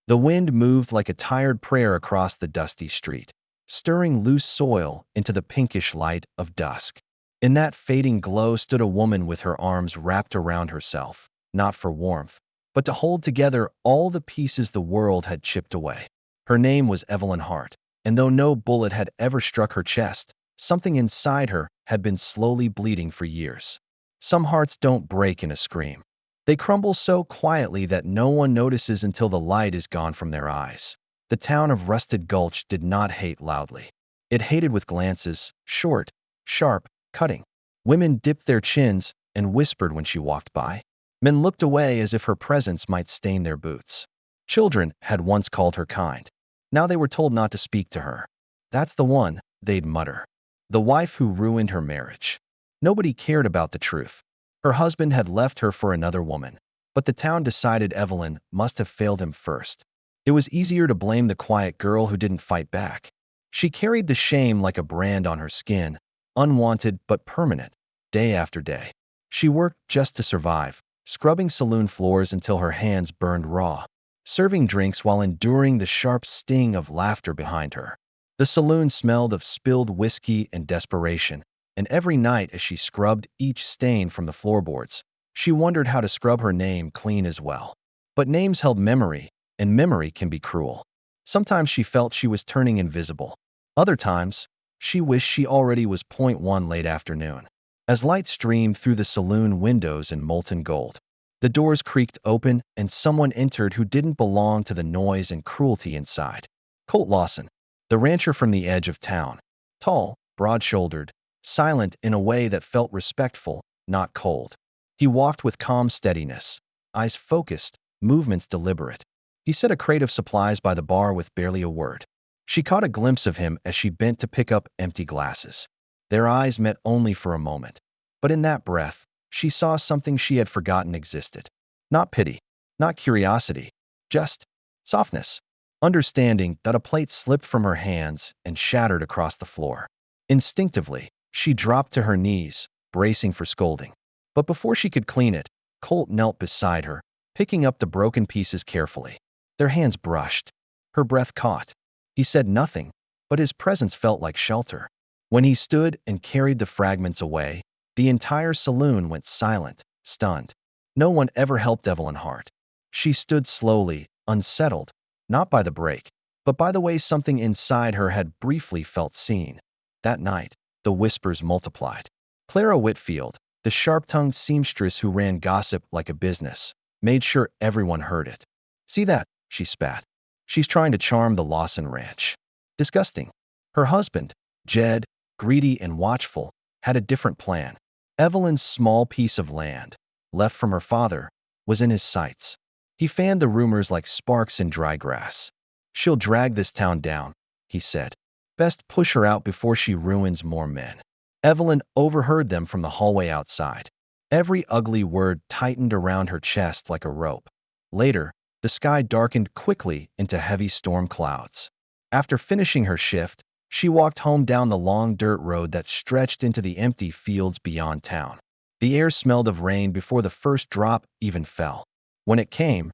The wind moved like a tired prayer across the dusty street, stirring loose soil into the pinkish light of dusk. In that fading glow stood a woman with her arms wrapped around herself, not for warmth, but to hold together all the pieces the world had chipped away. Her name was Evelyn Hart, and though no bullet had ever struck her chest, something inside her had been slowly bleeding for years. Some hearts don't break in a scream. They crumble so quietly that no one notices until the light is gone from their eyes. The town of Rusted Gulch did not hate loudly. It hated with glances, short, sharp, cutting. Women dipped their chins and whispered when she walked by. Men looked away as if her presence might stain their boots. Children had once called her kind. Now they were told not to speak to her. "That's the one," they'd mutter. "The wife who ruined her marriage." Nobody cared about the truth. Her husband had left her for another woman, but the town decided Evelyn must have failed him first. It was easier to blame the quiet girl who didn't fight back. She carried the shame like a brand on her skin, unwanted but permanent, day after day. She worked just to survive, scrubbing saloon floors until her hands burned raw, serving drinks while enduring the sharp sting of laughter behind her. The saloon smelled of spilled whiskey and desperation, and every night as she scrubbed each stain from the floorboards, she wondered how to scrub her name clean as well. But names held memory, and memory can be cruel. Sometimes she felt she was turning invisible. Other times, she wished she already was .1 late afternoon. As light streamed through the saloon windows in molten gold, the doors creaked open and someone entered who didn't belong to the noise and cruelty inside. Colt Lawson, the rancher from the edge of town. Tall, broad-shouldered, silent in a way that felt respectful, not cold. He walked with calm steadiness, eyes focused, movements deliberate. He set a crate of supplies by the bar with barely a word. She caught a glimpse of him as she bent to pick up empty glasses. Their eyes met only for a moment, but in that breath, she saw something she had forgotten existed. Not pity, not curiosity, just softness, understanding that a plate slipped from her hands and shattered across the floor. Instinctively, she dropped to her knees, bracing for scolding. But before she could clean it, Colt knelt beside her, picking up the broken pieces carefully. Their hands brushed. Her breath caught. He said nothing, but his presence felt like shelter. When he stood and carried the fragments away, the entire saloon went silent, stunned. No one ever helped Evelyn Hart. She stood slowly, unsettled, not by the break, but by the way something inside her had briefly felt seen. That night, the whispers multiplied. Clara Whitfield, the sharp-tongued seamstress who ran gossip like a business, made sure everyone heard it. "See that?" she spat. "She's trying to charm the Lawson Ranch." Disgusting. Her husband, Jed, greedy and watchful, had a different plan. Evelyn's small piece of land, left from her father, was in his sights. He fanned the rumors like sparks in dry grass. "She'll drag this town down," he said. "Best push her out before she ruins more men." Evelyn overheard them from the hallway outside. Every ugly word tightened around her chest like a rope. Later, the sky darkened quickly into heavy storm clouds. After finishing her shift, she walked home down the long dirt road that stretched into the empty fields beyond town. The air smelled of rain before the first drop even fell. When it came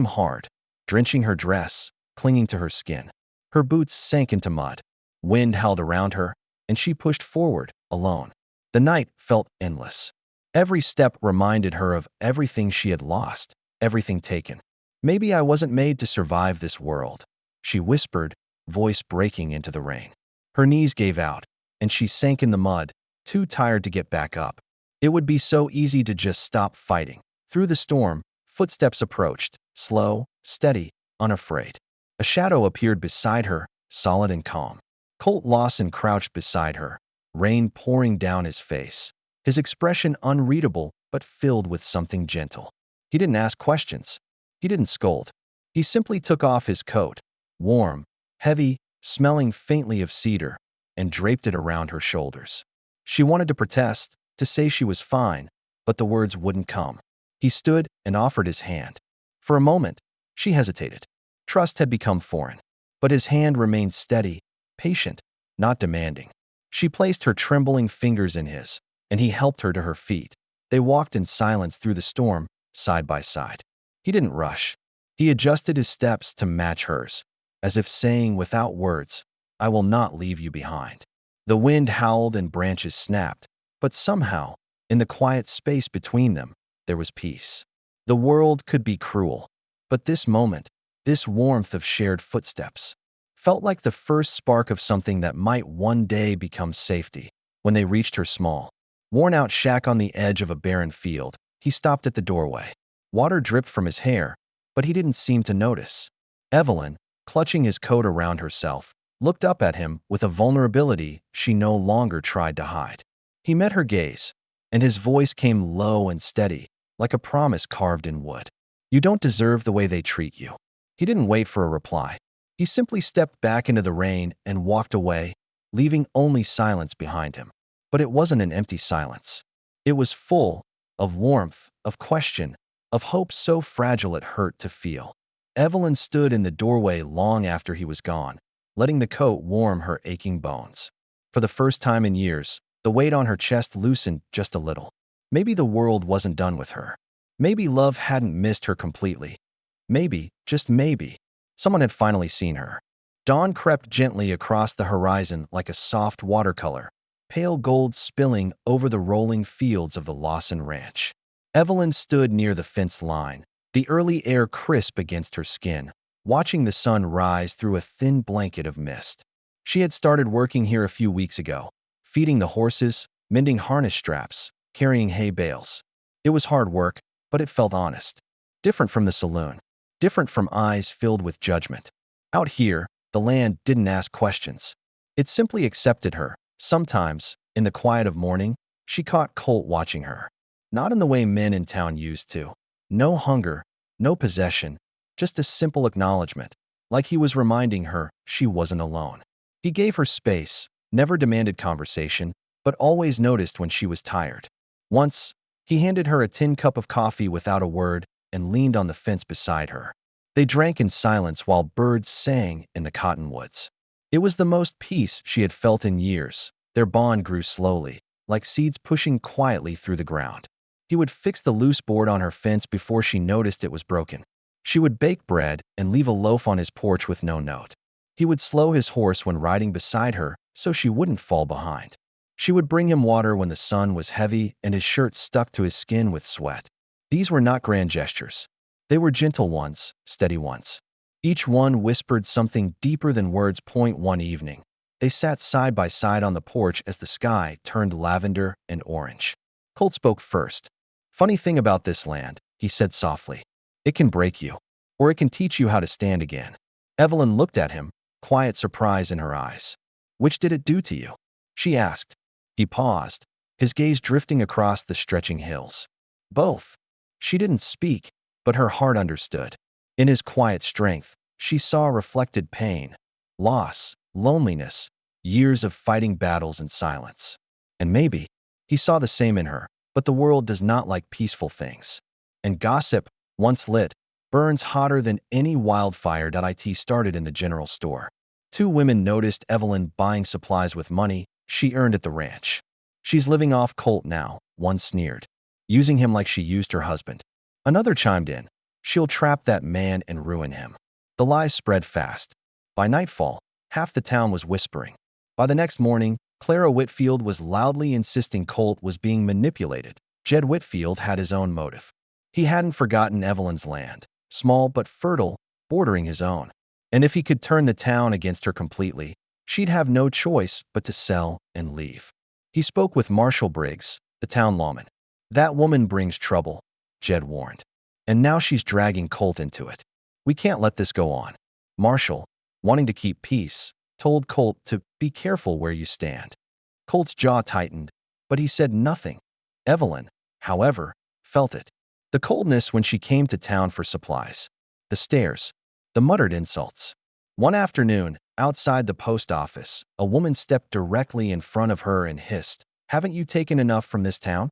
hard, drenching her dress, clinging to her skin. Her boots sank into mud. Wind howled around her, and she pushed forward, alone. The night felt endless. Every step reminded her of everything she had lost, everything taken. "Maybe I wasn't made to survive this world," she whispered, voice breaking into the rain. Her knees gave out, and she sank in the mud, too tired to get back up. It would be so easy to just stop fighting. Through the storm, footsteps approached, slow, steady, unafraid. A shadow appeared beside her, solid and calm. Colt Lawson crouched beside her, rain pouring down his face, his expression unreadable but filled with something gentle. He didn't ask questions. He didn't scold. He simply took off his coat, warm, heavy, smelling faintly of cedar, and draped it around her shoulders. She wanted to protest, to say she was fine, but the words wouldn't come. He stood and offered his hand. For a moment, she hesitated. Trust had become foreign, but his hand remained steady, patient, not demanding. She placed her trembling fingers in his, and he helped her to her feet. They walked in silence through the storm, side by side. He didn't rush. He adjusted his steps to match hers, as if saying without words, "I will not leave you behind." The wind howled and branches snapped, but somehow, in the quiet space between them, there was peace. The world could be cruel, but this moment, this warmth of shared footsteps, felt like the first spark of something that might one day become safety. When they reached her small, worn-out shack on the edge of a barren field, he stopped at the doorway. Water dripped from his hair, but he didn't seem to notice. Evelyn, clutching his coat around herself, looked up at him with a vulnerability she no longer tried to hide. He met her gaze, and his voice came low and steady, like a promise carved in wood. "You don't deserve the way they treat you." He didn't wait for a reply. He simply stepped back into the rain and walked away, leaving only silence behind him. But it wasn't an empty silence. It was full of warmth, of question, of hope so fragile it hurt to feel. Evelyn stood in the doorway long after he was gone, letting the coat warm her aching bones. For the first time in years, the weight on her chest loosened just a little. Maybe the world wasn't done with her. Maybe love hadn't missed her completely. Maybe, just maybe, someone had finally seen her. Dawn crept gently across the horizon like a soft watercolor, pale gold spilling over the rolling fields of the Lawson Ranch. Evelyn stood near the fence line, the early air crisp against her skin, watching the sun rise through a thin blanket of mist. She had started working here a few weeks ago, feeding the horses, mending harness straps, carrying hay bales. It was hard work, but it felt honest. Different from the saloon. Different from eyes filled with judgment. Out here, the land didn't ask questions. It simply accepted her. Sometimes, in the quiet of morning, she caught Colt watching her. Not in the way men in town used to. No hunger, no possession, just a simple acknowledgement, like he was reminding her she wasn't alone. He gave her space, never demanded conversation, but always noticed when she was tired. Once, he handed her a tin cup of coffee without a word and leaned on the fence beside her. They drank in silence while birds sang in the cottonwoods. It was the most peace she had felt in years. Their bond grew slowly, like seeds pushing quietly through the ground. He would fix the loose board on her fence before she noticed it was broken. She would bake bread and leave a loaf on his porch with no note. He would slow his horse when riding beside her so she wouldn't fall behind. She would bring him water when the sun was heavy and his shirt stuck to his skin with sweat. These were not grand gestures. They were gentle ones, steady ones. Each one whispered something deeper than words. One evening, they sat side by side on the porch as the sky turned lavender and orange. Colt spoke first. "Funny thing about this land," he said softly. "It can break you, or it can teach you how to stand again." Evelyn looked at him, quiet surprise in her eyes. "Which did it do to you?" she asked. He paused, his gaze drifting across the stretching hills. "Both." She didn't speak, but her heart understood. In his quiet strength, she saw reflected pain, loss, loneliness, years of fighting battles in silence. And maybe he saw the same in her, but the world does not like peaceful things. And gossip, once lit, burns hotter than any wildfire. It started in the general store. Two women noticed Evelyn buying supplies with money she earned at the ranch. "She's living off Colt now," one sneered, "using him like she used her husband." Another chimed in, "She'll trap that man and ruin him." The lies spread fast. By nightfall, half the town was whispering. By the next morning, Clara Whitfield was loudly insisting Colt was being manipulated. Jed Whitfield had his own motive. He hadn't forgotten Evelyn's land, small but fertile, bordering his own. And if he could turn the town against her completely, she'd have no choice but to sell and leave. He spoke with Marshall Briggs, the town lawman. "That woman brings trouble," Jed warned. "And now she's dragging Colt into it. We can't let this go on." Marshall, wanting to keep peace, told Colt to be careful where you stand. Colt's jaw tightened, but he said nothing. Evelyn, however, felt it. The coldness when she came to town for supplies. The stares. The muttered insults. One afternoon, outside the post office, a woman stepped directly in front of her and hissed, "Haven't you taken enough from this town?"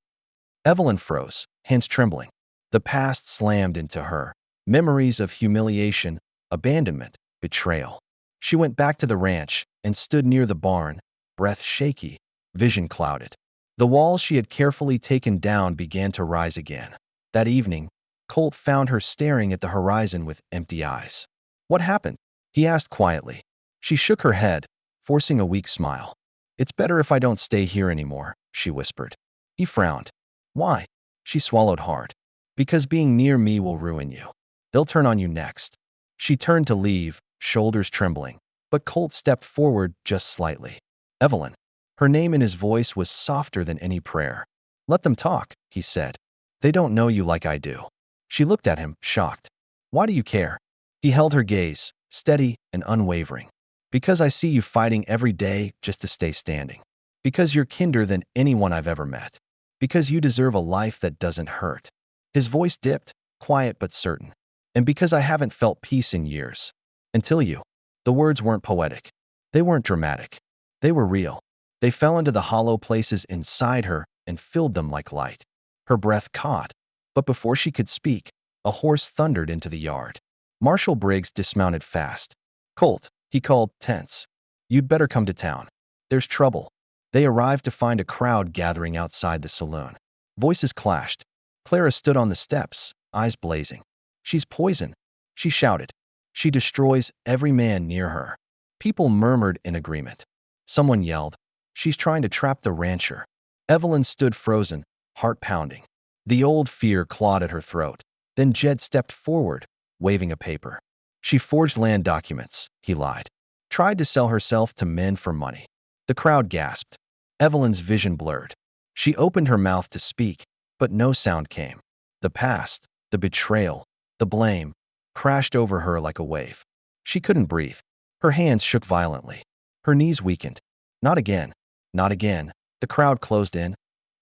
Evelyn froze, hands trembling. The past slammed into her. Memories of humiliation, abandonment, betrayal. She went back to the ranch and stood near the barn, breath shaky, vision clouded. The walls she had carefully taken down began to rise again. That evening, Colt found her staring at the horizon with empty eyes. "What happened?" he asked quietly. She shook her head, forcing a weak smile. "It's better if I don't stay here anymore," she whispered. He frowned. "Why?" She swallowed hard. "Because being near me will ruin you. They'll turn on you next." She turned to leave, shoulders trembling, but Colt stepped forward just slightly. "Evelyn." Her name in his voice was softer than any prayer. "Let them talk," he said. "They don't know you like I do." She looked at him, shocked. "Why do you care?" He held her gaze, steady and unwavering. "Because I see you fighting every day just to stay standing. Because you're kinder than anyone I've ever met. Because you deserve a life that doesn't hurt." His voice dipped, quiet but certain. "And because I haven't felt peace in years. Until you." The words weren't poetic. They weren't dramatic. They were real. They fell into the hollow places inside her and filled them like light. Her breath caught, but before she could speak, a horse thundered into the yard. Marshal Briggs dismounted fast. "Colt," he called, tense. "You'd better come to town. There's trouble." They arrived to find a crowd gathering outside the saloon. Voices clashed. Clara stood on the steps, eyes blazing. "She's poison," she shouted. "She destroys every man near her." People murmured in agreement. Someone yelled, "She's trying to trap the rancher." Evelyn stood frozen, heart pounding. The old fear clawed at her throat. Then Jed stepped forward, waving a paper. "She forged land documents," he lied. "Tried to sell herself to men for money." The crowd gasped. Evelyn's vision blurred. She opened her mouth to speak, but no sound came. The past, the betrayal, the blame, crashed over her like a wave. She couldn't breathe. Her hands shook violently. Her knees weakened. Not again. Not again. The crowd closed in.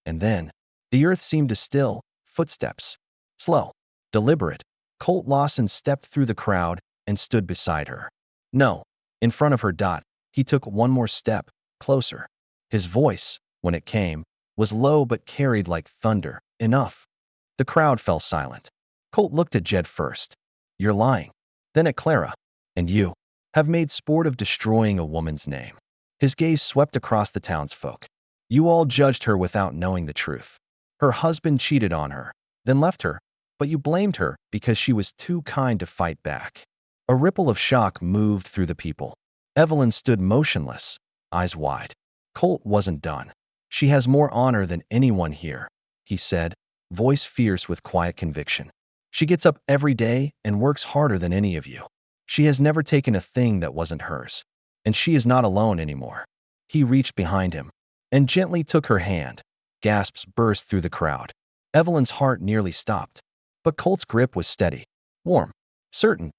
And then, the earth seemed to still. Footsteps. Slow. Deliberate. Colt Lawson stepped through the crowd and stood beside her. "No." In front of her. He took one more step, closer. His voice, when it came, was low but carried like thunder. "Enough." The crowd fell silent. Colt looked at Jed first. "You're lying." Then at Clara. "And you have made sport of destroying a woman's name." His gaze swept across the townsfolk. "You all judged her without knowing the truth. Her husband cheated on her, then left her, but you blamed her because she was too kind to fight back." A ripple of shock moved through the people. Evelyn stood motionless, eyes wide. Colt wasn't done. "She has more honor than anyone here," he said, voice fierce with quiet conviction. "She gets up every day and works harder than any of you. She has never taken a thing that wasn't hers. And she is not alone anymore." He reached behind him and gently took her hand. Gasps burst through the crowd. Evelyn's heart nearly stopped. But Colt's grip was steady, warm, certain.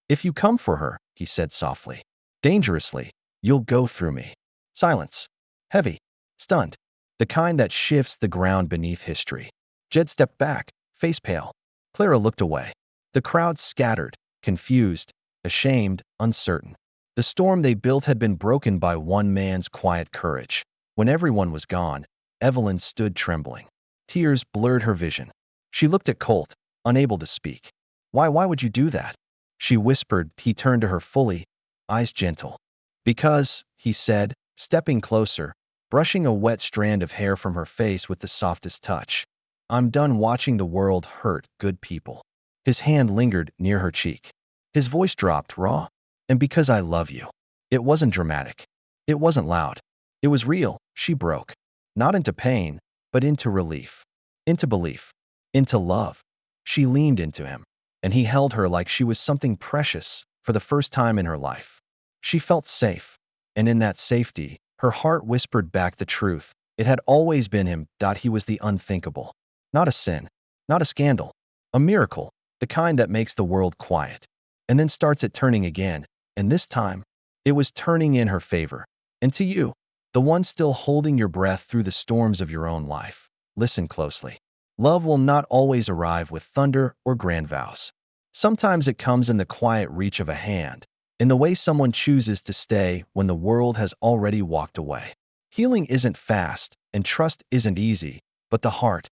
"If you come for her," he said softly, "dangerously, you'll go through me." Silence. Heavy. Stunned. The kind that shifts the ground beneath history. Jed stepped back, face pale. Clara looked away. The crowd scattered, confused, ashamed, uncertain. The storm they built had been broken by one man's quiet courage. When everyone was gone, Evelyn stood trembling. Tears blurred her vision. She looked at Colt, unable to speak. Why would you do that?" she whispered. He turned to her fully, eyes gentle. "Because," he said, stepping closer, brushing a wet strand of hair from her face with the softest touch. "I'm done watching the world hurt good people." His hand lingered near her cheek. His voice dropped, raw. "And because I love you." It wasn't dramatic. It wasn't loud. It was real. She broke. Not into pain, but into relief. Into belief. Into love. She leaned into him, and he held her like she was something precious for the first time in her life. She felt safe, and in that safety, her heart whispered back the truth. It had always been him. He was the unthinkable. Not a sin. Not a scandal. A miracle. The kind that makes the world quiet. And then starts it turning again. And this time, it was turning in her favor. And to you, the one still holding your breath through the storms of your own life, listen closely. Love will not always arrive with thunder or grand vows. Sometimes it comes in the quiet reach of a hand, in the way someone chooses to stay when the world has already walked away. Healing isn't fast, and trust isn't easy, but the heart.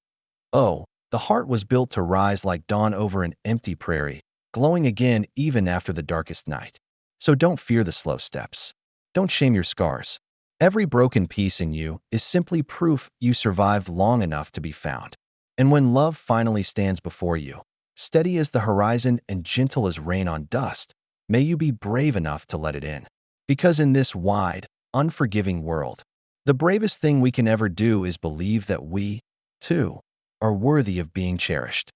Oh, the heart was built to rise like dawn over an empty prairie, glowing again even after the darkest night. So don't fear the slow steps. Don't shame your scars. Every broken piece in you is simply proof you survived long enough to be found. And when love finally stands before you, steady as the horizon and gentle as rain on dust, may you be brave enough to let it in. Because in this wide, unforgiving world, the bravest thing we can ever do is believe that we, too, are worthy of being cherished.